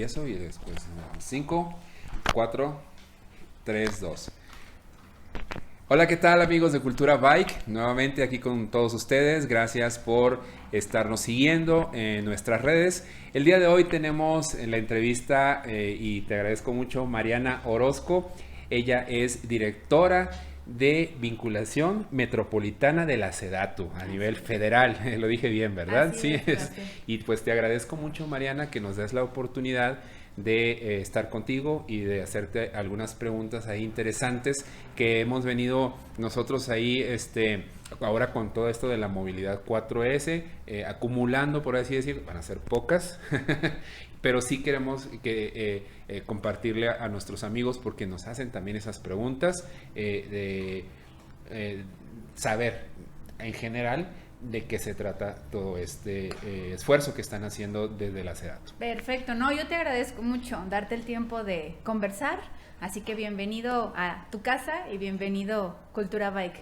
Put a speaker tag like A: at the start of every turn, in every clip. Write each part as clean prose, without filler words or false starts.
A: empiezo y después 5, 4, 3, 2. Hola, ¿qué tal amigos de Cultura Bike? Nuevamente aquí con todos ustedes. Gracias por estarnos siguiendo en nuestras redes. El día de hoy tenemos en la entrevista, y te agradezco mucho, Mariana Orozco. Ella es directora de vinculación metropolitana de la SEDATU a nivel federal. Lo dije bien, ¿verdad?
B: Así es.
A: Y pues te agradezco mucho, Mariana, que nos des la oportunidad de estar contigo y de hacerte algunas preguntas ahí interesantes que hemos venido nosotros ahí ahora con todo esto de la movilidad 4S acumulando, por así decir. Van a ser pocas pero sí queremos que compartirle a nuestros amigos porque nos hacen también esas preguntas de saber en general de qué se trata todo este esfuerzo que están haciendo desde la SEDATU.
B: Perfecto, no, yo te agradezco mucho darte el tiempo de conversar, así que bienvenido a tu casa y bienvenido Cultura Bike.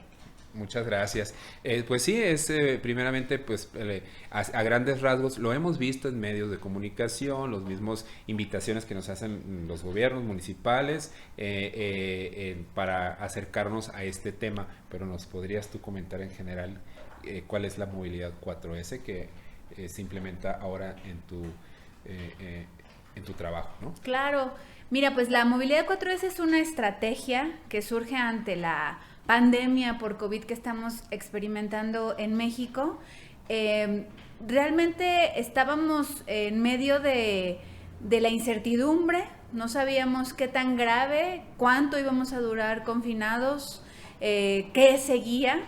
A: Muchas gracias. Pues sí, primeramente, pues a grandes rasgos lo hemos visto en medios de comunicación, los mismos invitaciones que nos hacen los gobiernos municipales para acercarnos a este tema, pero ¿nos podrías tú comentar en general cuál es la movilidad 4S que se implementa ahora en tu trabajo, ¿no?
B: Claro, mira, pues la movilidad 4S es una estrategia que surge ante la pandemia por COVID que estamos experimentando en México. Realmente estábamos en medio de la incertidumbre, no sabíamos qué tan grave, cuánto íbamos a durar confinados, qué seguía.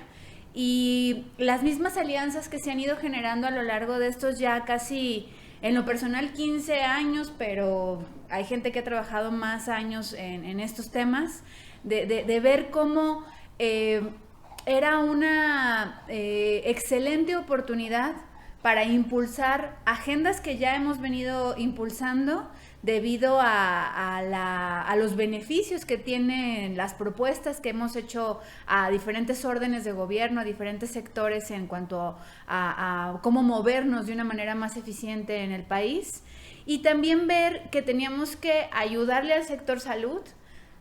B: Y las mismas alianzas que se han ido generando a lo largo de estos ya casi, en lo personal, 15 años, pero hay gente que ha trabajado más años en estos temas, de ver cómo era una excelente oportunidad para impulsar agendas que ya hemos venido impulsando debido a los beneficios que tienen las propuestas que hemos hecho a diferentes órdenes de gobierno, a diferentes sectores en cuanto a cómo movernos de una manera más eficiente en el país. Y también ver que teníamos que ayudarle al sector salud,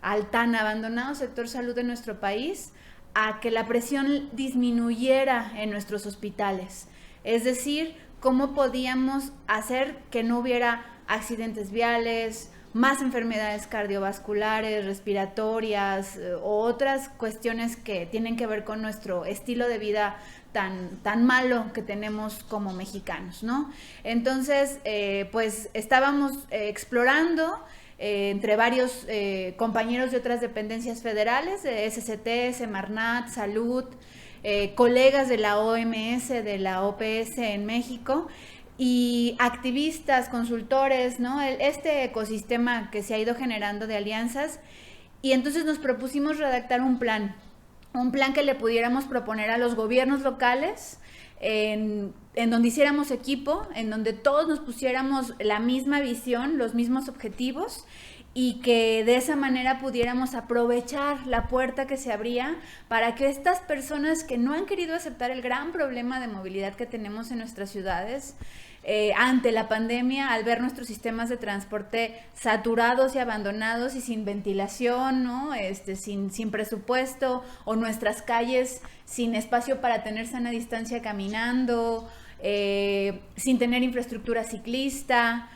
B: al tan abandonado sector salud de nuestro país, a que la presión disminuyera en nuestros hospitales. Es decir, cómo podíamos hacer que no hubiera accidentes viales, más enfermedades cardiovasculares, respiratorias o otras cuestiones que tienen que ver con nuestro estilo de vida tan malo que tenemos como mexicanos, ¿no? Entonces, pues estábamos explorando entre varios compañeros de otras dependencias federales, de SCT, Semarnat, Salud, colegas de la OMS, de la OPS en México, y activistas, consultores, ¿no? Este ecosistema que se ha ido generando de alianzas. Y entonces nos propusimos redactar un plan que le pudiéramos proponer a los gobiernos locales, en donde hiciéramos equipo, en donde todos nos pusiéramos la misma visión, los mismos objetivos, y que de esa manera pudiéramos aprovechar la puerta que se abría para que estas personas que no han querido aceptar el gran problema de movilidad que tenemos en nuestras ciudades, ante la pandemia, al ver nuestros sistemas de transporte saturados y abandonados y sin ventilación, ¿no? Sin presupuesto, o nuestras calles sin espacio para tener sana distancia caminando, sin tener infraestructura ciclista,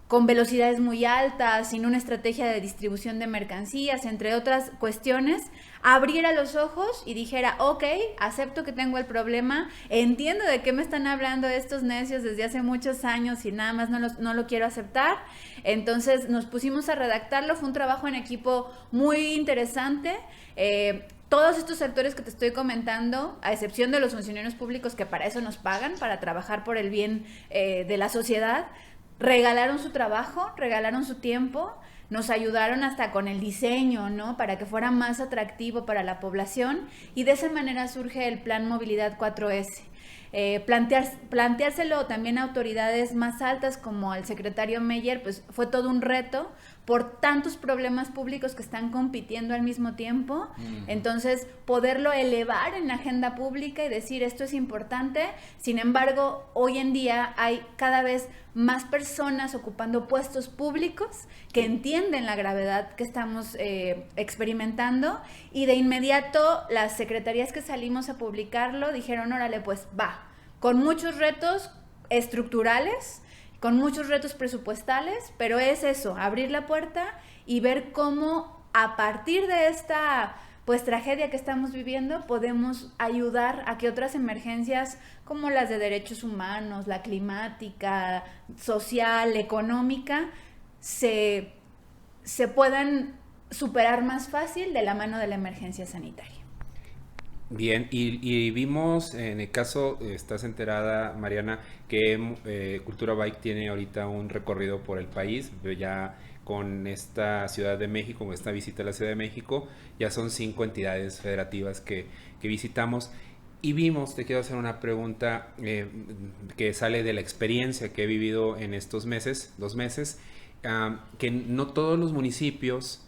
B: con velocidades muy altas, sin una estrategia de distribución de mercancías, entre otras cuestiones, abriera los ojos y dijera, ok, acepto que tengo el problema, entiendo de qué me están hablando estos necios desde hace muchos años y nada más no lo quiero aceptar. Entonces nos pusimos a redactarlo, fue un trabajo en equipo muy interesante. Todos estos sectores que te estoy comentando, a excepción de los funcionarios públicos que para eso nos pagan, para trabajar por el bien de la sociedad, regalaron su trabajo, regalaron su tiempo, nos ayudaron hasta con el diseño, ¿no? Para que fuera más atractivo para la población, y de esa manera surge el Plan Movilidad 4S. planteárselo también a autoridades más altas como al secretario Meyer, pues fue todo un reto por tantos problemas públicos que están compitiendo al mismo tiempo. Entonces, poderlo elevar en la agenda pública y decir esto es importante. Sin embargo, hoy en día hay cada vez más personas ocupando puestos públicos que entienden la gravedad que estamos experimentando, y de inmediato las secretarías que salimos a publicarlo dijeron, órale, pues va, con muchos retos estructurales, con muchos retos presupuestales, pero es eso, abrir la puerta y ver cómo a partir de esta pues tragedia que estamos viviendo podemos ayudar a que otras emergencias como las de derechos humanos, la climática, social, económica, se puedan superar más fácil de la mano de la emergencia sanitaria.
A: Bien, y vimos en el caso, estás enterada, Mariana, que Cultura Bike tiene ahorita un recorrido por el país, ya con esta Ciudad de México, con esta visita a la Ciudad de México, ya son 5 entidades federativas que visitamos, y vimos, te quiero hacer una pregunta que sale de la experiencia que he vivido en estos meses, 2 meses, que no todos los municipios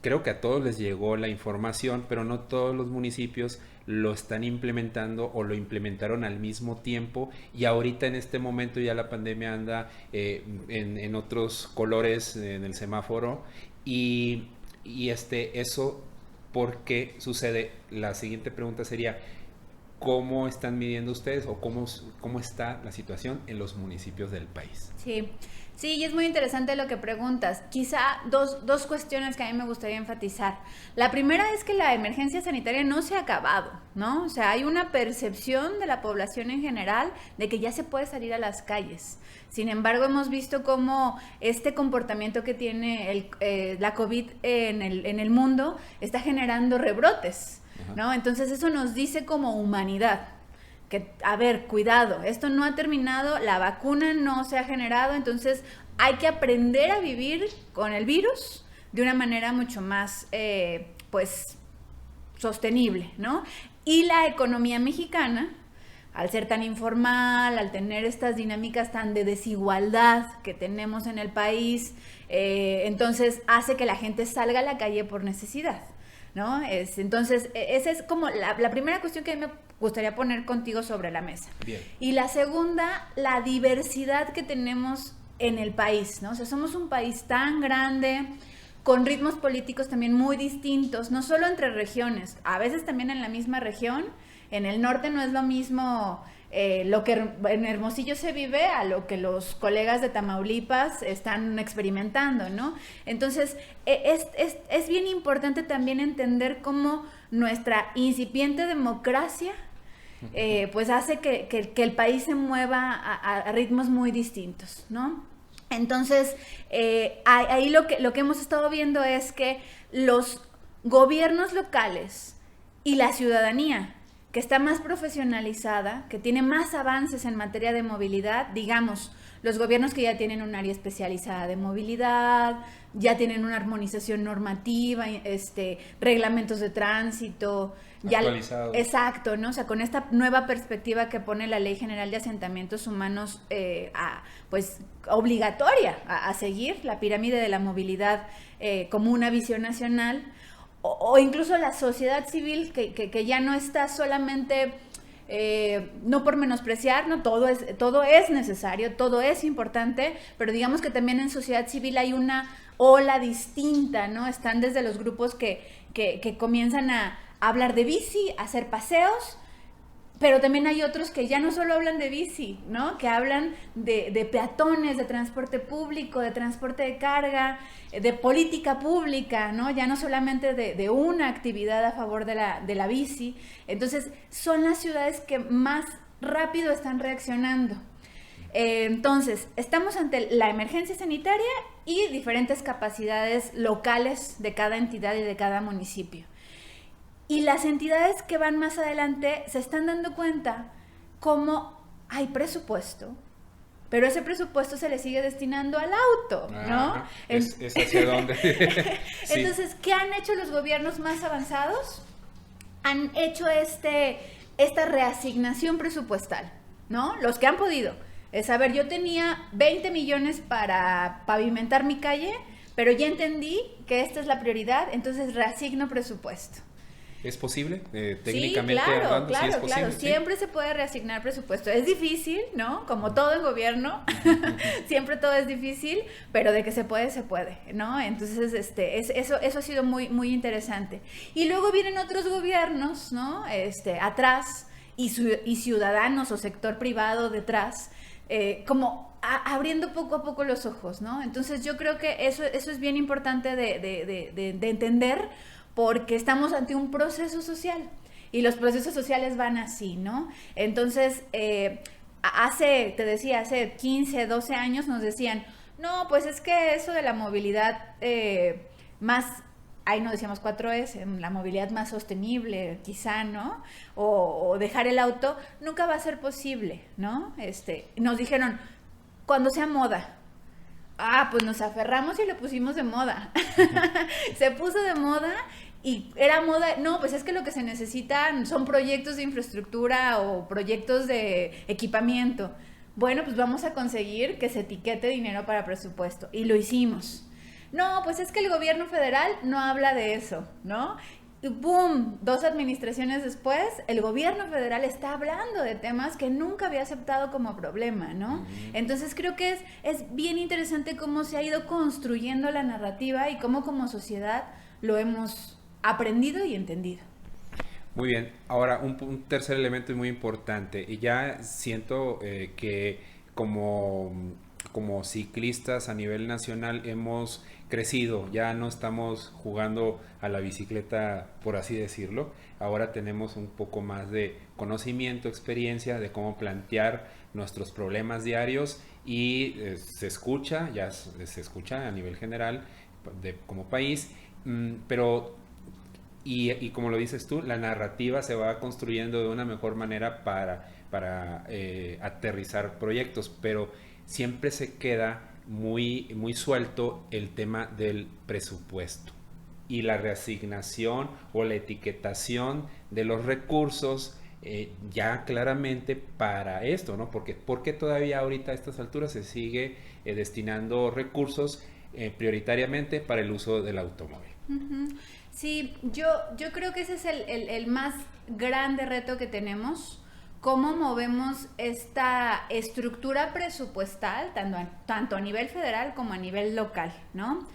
A: creo que a todos les llegó la información, pero no todos los municipios lo están implementando o lo implementaron al mismo tiempo, y ahorita en este momento ya la pandemia anda en otros colores en el semáforo, y eso, ¿por qué sucede? La siguiente pregunta sería, ¿cómo están midiendo ustedes o cómo está la situación en los municipios del país?
B: Sí, y es muy interesante lo que preguntas. Quizá dos cuestiones que a mí me gustaría enfatizar. La primera es que la emergencia sanitaria no se ha acabado, ¿no? O sea, hay una percepción de la población en general de que ya se puede salir a las calles. Sin embargo, hemos visto cómo este comportamiento que tiene la COVID en el mundo está generando rebrotes, ¿no? Entonces eso nos dice como humanidad que, a ver, cuidado, esto no ha terminado, la vacuna no se ha generado, entonces hay que aprender a vivir con el virus de una manera mucho más, pues, sostenible, ¿no? Y la economía mexicana, al ser tan informal, al tener estas dinámicas tan de desigualdad que tenemos en el país, entonces hace que la gente salga a la calle por necesidad, ¿no? Entonces, esa es como la primera cuestión que me gustaría poner contigo sobre la mesa.
A: Bien.
B: Y la segunda, la diversidad que tenemos en el país, ¿no? O sea, somos un país tan grande, con ritmos políticos también muy distintos, no solo entre regiones, a veces también en la misma región. En el norte no es lo mismo lo que en Hermosillo se vive a lo que los colegas de Tamaulipas están experimentando, ¿no? Entonces, es bien importante también entender cómo nuestra incipiente democracia pues hace que el país se mueva a ritmos muy distintos, ¿no? Entonces, ahí lo que hemos estado viendo es que los gobiernos locales y la ciudadanía, que está más profesionalizada, que tiene más avances en materia de movilidad, digamos, los gobiernos que ya tienen un área especializada de movilidad, ya tienen una armonización normativa, reglamentos de tránsito,
A: actualizados.
B: Exacto, ¿no? O sea, con esta nueva perspectiva que pone la Ley General de Asentamientos Humanos, pues obligatoria a seguir la pirámide de la movilidad como una visión nacional, o incluso la sociedad civil que ya no está solamente, no por menospreciar, ¿no? Todo es necesario, todo es importante, pero digamos que también en sociedad civil hay una ola distinta, ¿no? Están desde los grupos que comienzan a hablar de bici, a hacer paseos, pero también hay otros que ya no solo hablan de bici, ¿no? Que hablan de peatones, de transporte público, de transporte de carga, de política pública, ¿no? Ya no solamente de una actividad a favor de la bici. Entonces, son las ciudades que más rápido están reaccionando. Entonces, estamos ante la emergencia sanitaria y diferentes capacidades locales de cada entidad y de cada municipio. Y las entidades que van más adelante se están dando cuenta cómo hay presupuesto, pero ese presupuesto se le sigue destinando al auto, ¿no?
A: Es hacia dónde.
B: Sí. Entonces, ¿qué han hecho los gobiernos más avanzados? Han hecho esta reasignación presupuestal, ¿no? Los que han podido. Es, a ver, yo tenía 20 millones para pavimentar mi calle, pero ya entendí que esta es la prioridad, entonces reasigno presupuesto.
A: ¿Es posible? Técnicamente
B: sí,
A: hablando, sí es posible.
B: Claro,
A: ¿sí?
B: Siempre se puede reasignar presupuesto. Es difícil, ¿no? Como todo en gobierno, siempre todo es difícil, pero de que se puede, ¿no? Entonces, eso ha sido muy, muy interesante. Y luego vienen otros gobiernos, ¿no? Atrás, y ciudadanos o sector privado detrás, como abriendo poco a poco los ojos, ¿no? Entonces yo creo que eso es bien importante de entender, porque estamos ante un proceso social y los procesos sociales van así, ¿no? Entonces, hace 15, 12 años nos decían, no, pues es que eso de la movilidad más, ahí no decíamos 4S, la movilidad más sostenible, quizá, ¿no? O dejar el auto, nunca va a ser posible, ¿no? Nos dijeron, cuando sea moda. Pues nos aferramos y lo pusimos de moda. Se puso de moda y era moda. No, pues es que lo que se necesitan son proyectos de infraestructura o proyectos de equipamiento. Bueno, pues vamos a conseguir que se etiquete dinero para presupuesto. Y lo hicimos. No, pues es que el gobierno federal no habla de eso, ¿no? Y ¡boom! 2 administraciones después, el gobierno federal está hablando de temas que nunca había aceptado como problema, ¿no? Entonces creo que es bien interesante cómo se ha ido construyendo la narrativa y cómo como sociedad lo hemos aprendido y entendido.
A: Muy bien, ahora un tercer elemento muy importante, y ya siento que como ciclistas a nivel nacional hemos crecido, ya no estamos jugando a la bicicleta, por así decirlo. Ahora tenemos un poco más de conocimiento, experiencia de cómo plantear nuestros problemas diarios y se escucha a nivel general como país, pero y como lo dices tú, la narrativa se va construyendo de una mejor manera para aterrizar proyectos, pero siempre se queda muy, muy suelto el tema del presupuesto y la reasignación o la etiquetación de los recursos ya claramente para esto, ¿no? Porque todavía ahorita a estas alturas se sigue destinando recursos prioritariamente para el uso del automóvil.
B: Uh-huh. Sí, yo creo que ese es el más grande reto que tenemos. ¿Cómo movemos esta estructura presupuestal, tanto a nivel federal como a nivel local, ¿no?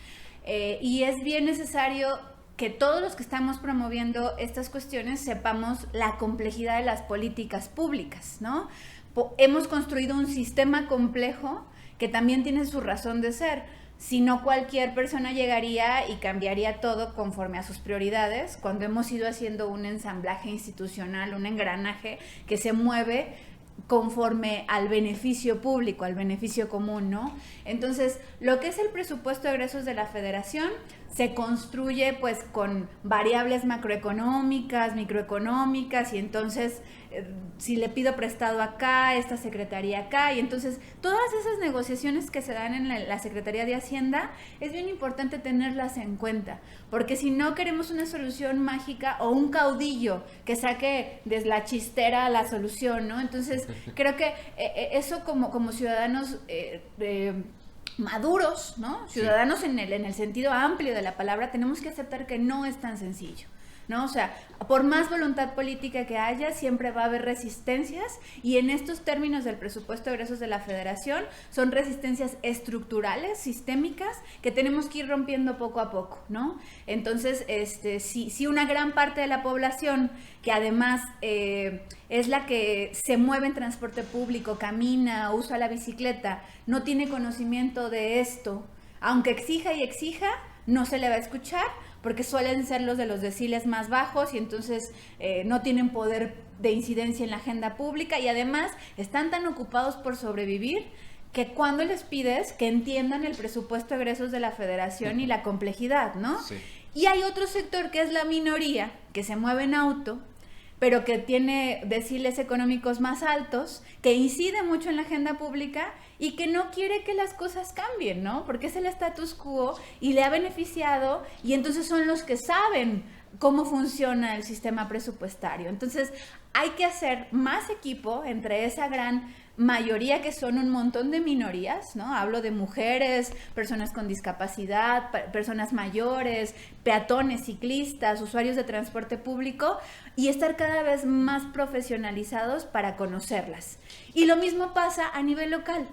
B: Y es bien necesario que todos los que estamos promoviendo estas cuestiones sepamos la complejidad de las políticas públicas, ¿no? Hemos construido un sistema complejo que también tiene su razón de ser. Si no, cualquier persona llegaría y cambiaría todo conforme a sus prioridades, cuando hemos ido haciendo un ensamblaje institucional, un engranaje que se mueve conforme al beneficio público, al beneficio común, ¿no? Entonces, lo que es el presupuesto de egresos de la Federación se construye pues con variables macroeconómicas, microeconómicas, y entonces si le pido prestado acá, esta secretaría acá, y entonces todas esas negociaciones que se dan en la Secretaría de Hacienda es bien importante tenerlas en cuenta, porque si no queremos una solución mágica o un caudillo que saque desde la chistera la solución, ¿no? Entonces creo que eso como ciudadanos maduros, ¿no? Ciudadanos sí. en el sentido amplio de la palabra, tenemos que aceptar que no es tan sencillo, ¿no? O sea, por más voluntad política que haya, siempre va a haber resistencias, y en estos términos del presupuesto de egresos de la Federación son resistencias estructurales, sistémicas, que tenemos que ir rompiendo poco a poco, ¿no? Entonces, si una gran parte de la población, que además es la que se mueve en transporte público, camina, usa la bicicleta, no tiene conocimiento de esto, aunque exija y exija, no se le va a escuchar, porque suelen ser los de los deciles más bajos, y entonces no tienen poder de incidencia en la agenda pública, y además están tan ocupados por sobrevivir que cuando les pides que entiendan el presupuesto de egresos de la Federación y la complejidad, ¿no? Sí. Y hay otro sector que es la minoría, que se mueve en auto, pero que tiene deciles económicos más altos, que incide mucho en la agenda pública y que no quiere que las cosas cambien, ¿no? Porque es el status quo y le ha beneficiado, y entonces son los que saben cómo funciona el sistema presupuestario. Entonces, hay que hacer más equipo entre esa gran mayoría que son un montón de minorías, ¿no? Hablo de mujeres, personas con discapacidad, personas mayores, peatones, ciclistas, usuarios de transporte público, y estar cada vez más profesionalizados para conocerlas. Y lo mismo pasa a nivel local,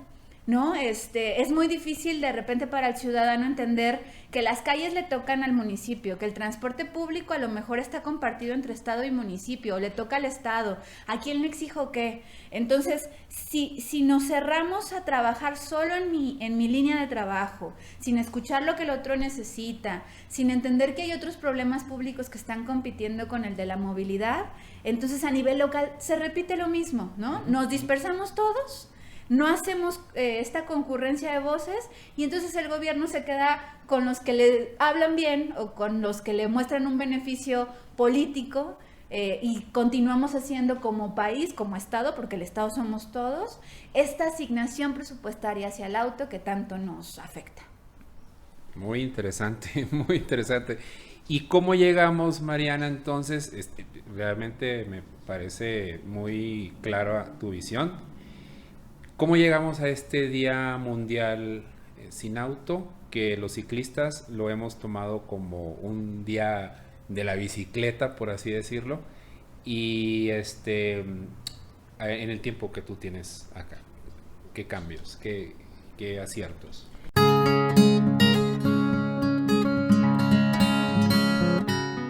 B: ¿no? Es muy difícil de repente para el ciudadano entender que las calles le tocan al municipio, que el transporte público a lo mejor está compartido entre estado y municipio, o le toca al estado, ¿a quién le exijo qué? Entonces, si nos cerramos a trabajar solo en mi línea de trabajo, sin escuchar lo que el otro necesita, sin entender que hay otros problemas públicos que están compitiendo con el de la movilidad, entonces a nivel local se repite lo mismo, ¿no? Nos dispersamos todos, no hacemos esta concurrencia de voces, y entonces el gobierno se queda con los que le hablan bien o con los que le muestran un beneficio político, y continuamos haciendo como país, como Estado, porque el Estado somos todos, esta asignación presupuestaria hacia el auto que tanto nos afecta.
A: Muy interesante, muy interesante. ¿Y cómo llegamos, Mariana? Entonces, realmente me parece muy clara tu visión. ¿Cómo llegamos a este Día Mundial sin Auto? Que los ciclistas lo hemos tomado como un día de la bicicleta, por así decirlo. Y en el tiempo que tú tienes acá, ¿qué cambios, qué aciertos?